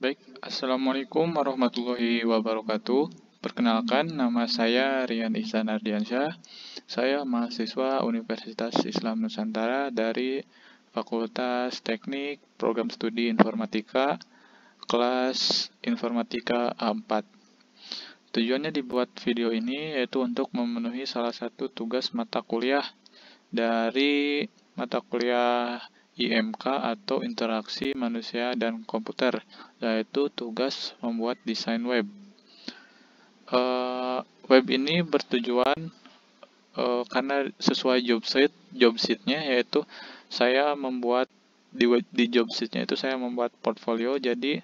Baik, Assalamualaikum warahmatullahi wabarakatuh. Perkenalkan, nama saya Rian Ihsan Ardiansyah. Saya mahasiswa Universitas Islam Nusantara dari Fakultas Teknik Program Studi Informatika, kelas Informatika A4. Tujuannya dibuat video ini yaitu untuk memenuhi salah satu tugas mata kuliah dari mata kuliah IMK atau Interaksi Manusia dan Komputer, yaitu tugas membuat desain web. Web ini bertujuan karena sesuai job sheet-nya, yaitu saya membuat di job sheet-nya itu saya membuat portfolio. Jadi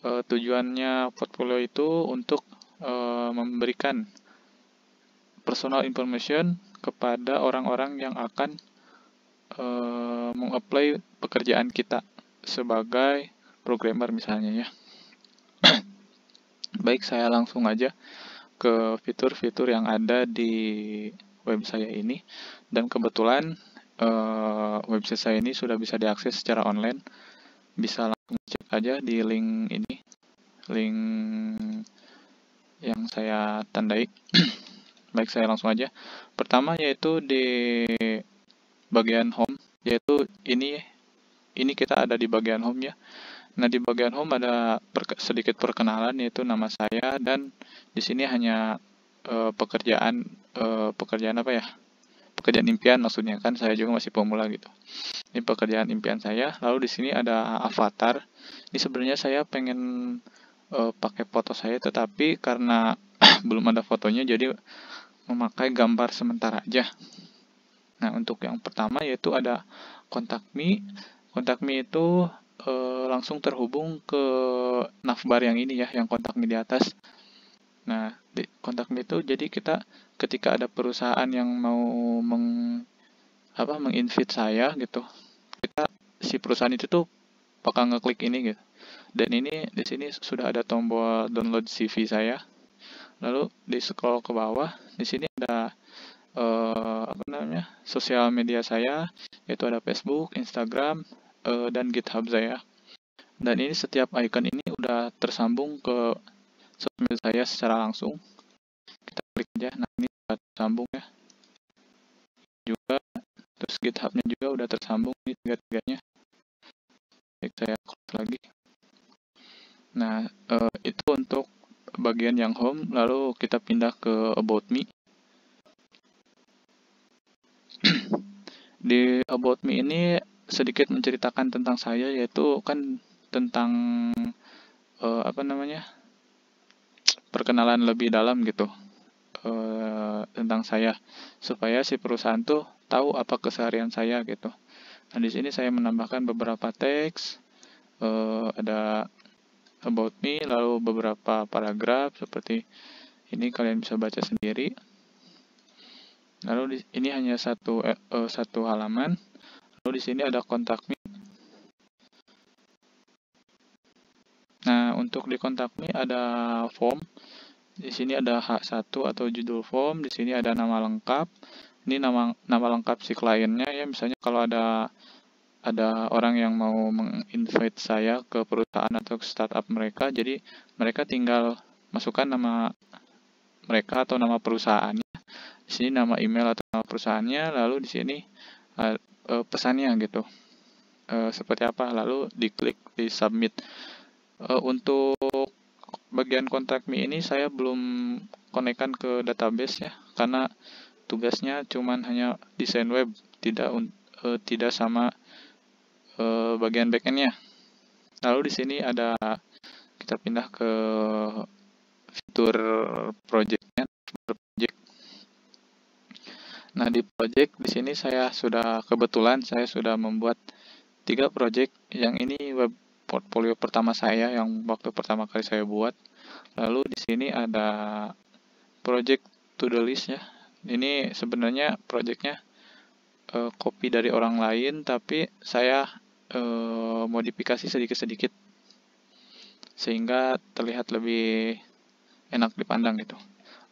tujuannya portfolio itu untuk memberikan personal information kepada orang-orang yang akan mengapply pekerjaan kita sebagai programmer misalnya ya. Baik, saya langsung aja ke fitur-fitur yang ada di web saya ini. Dan kebetulan website saya ini sudah bisa diakses secara online. Bisa langsung cek aja di link ini, link yang saya tandai. Baik, saya langsung aja. Pertama yaitu di bagian home, yaitu ini kita ada di bagian home ya. Nah, di bagian home ada sedikit perkenalan, yaitu nama saya, dan di sini hanya pekerjaan apa ya? Pekerjaan impian maksudnya, kan saya juga masih pemula gitu. Ini pekerjaan impian saya. Lalu di sini ada avatar. Ini sebenarnya saya pengen pakai foto saya, tetapi karena belum ada fotonya, jadi memakai gambar sementara aja. Nah, untuk yang pertama yaitu ada kontak me. Kontak me itu langsung terhubung ke navbar yang ini ya, yang kontak me di atas. Nah, di kontak me itu jadi kita ketika ada perusahaan yang mau menginvite saya gitu, si perusahaan itu tuh bakal ngeklik ini gitu. Dan ini di sini sudah ada tombol download CV saya. Lalu di scroll ke bawah, di sini ada sosial media saya, yaitu ada Facebook, Instagram, dan GitHub saya. Dan ini setiap icon ini udah tersambung ke sosmed saya secara langsung. Kita klik aja. Nah, ini udah tersambung ya. Juga terus GitHub-nya juga udah tersambung, ini tiga-tiganya. Baik, saya close lagi. Nah, itu untuk bagian yang home. Lalu kita pindah ke about me. Di about me ini sedikit menceritakan tentang saya, yaitu kan tentang perkenalan lebih dalam gitu tentang saya, supaya si perusahaan tuh tahu apa keseharian saya gitu. Nah, di sini saya menambahkan beberapa teks, ada about me, lalu beberapa paragraf seperti ini, kalian bisa baca sendiri. Lalu ini hanya satu halaman. Lalu di sini ada kontak me. Nah, untuk di kontak me ada form. Di sini ada H1 atau judul form. Di sini ada nama lengkap. Ini nama lengkap si kliennya ya. Misalnya kalau ada orang yang mau menginvite saya ke perusahaan atau ke startup mereka, jadi mereka tinggal masukkan nama mereka atau nama perusahaannya. Di sini nama email atau nama perusahaannya, lalu di sini pesannya gitu. Seperti apa, lalu diklik di submit. Untuk bagian kontak me ini saya belum konekkan ke database ya, karena tugasnya cuman hanya desain web, tidak sama bagian backendnya. Lalu di sini ada, kita pindah ke fitur projectnya. Nah, di project di sini saya sudah membuat 3 project. Yang ini web portfolio pertama saya yang waktu pertama kali saya buat. Lalu di sini ada project to the list ya. Ini sebenarnya projectnya copy dari orang lain, tapi saya modifikasi sedikit-sedikit sehingga terlihat lebih enak dipandang gitu.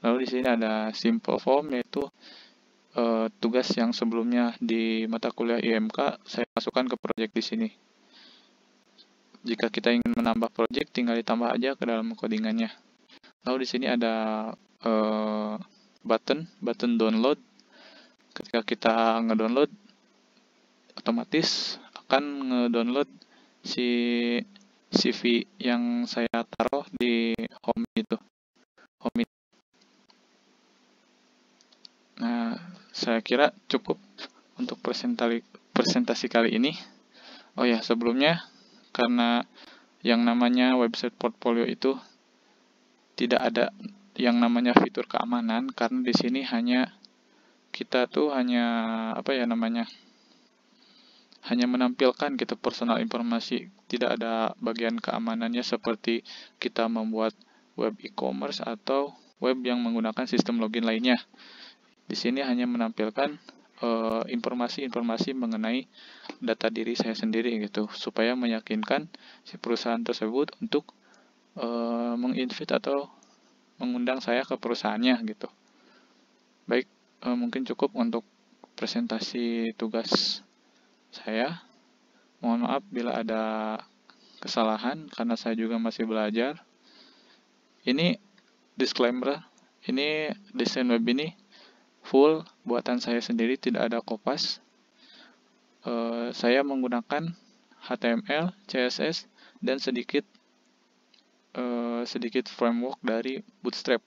Lalu di sini ada simple form, yaitu tugas yang sebelumnya di mata kuliah IMK saya masukkan ke project di sini. Jika kita ingin menambah project, tinggal ditambah aja ke dalam codingannya. Lalu di sini ada button download. Ketika kita ngedownload, otomatis akan ngedownload si CV yang saya taruh di home itu. Nah, saya kira cukup untuk presentasi kali ini. Oh ya, sebelumnya, karena yang namanya website portfolio itu tidak ada yang namanya fitur keamanan, karena di sini kita tuh hanya hanya menampilkan gitu personal informasi, tidak ada bagian keamanannya seperti kita membuat web e-commerce atau web yang menggunakan sistem login lainnya. Di sini hanya menampilkan informasi-informasi mengenai data diri saya sendiri gitu, supaya meyakinkan si perusahaan tersebut untuk menginvite atau mengundang saya ke perusahaannya gitu. Baik, mungkin cukup untuk presentasi tugas saya. Mohon maaf bila ada kesalahan karena saya juga masih belajar. Ini disclaimer, ini desain web ini full buatan saya sendiri, tidak ada kopas. Saya menggunakan HTML, CSS, dan sedikit framework dari Bootstrap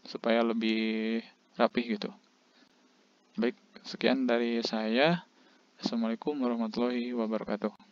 supaya lebih rapih gitu. Baik, sekian dari saya. Assalamualaikum warahmatullahi wabarakatuh.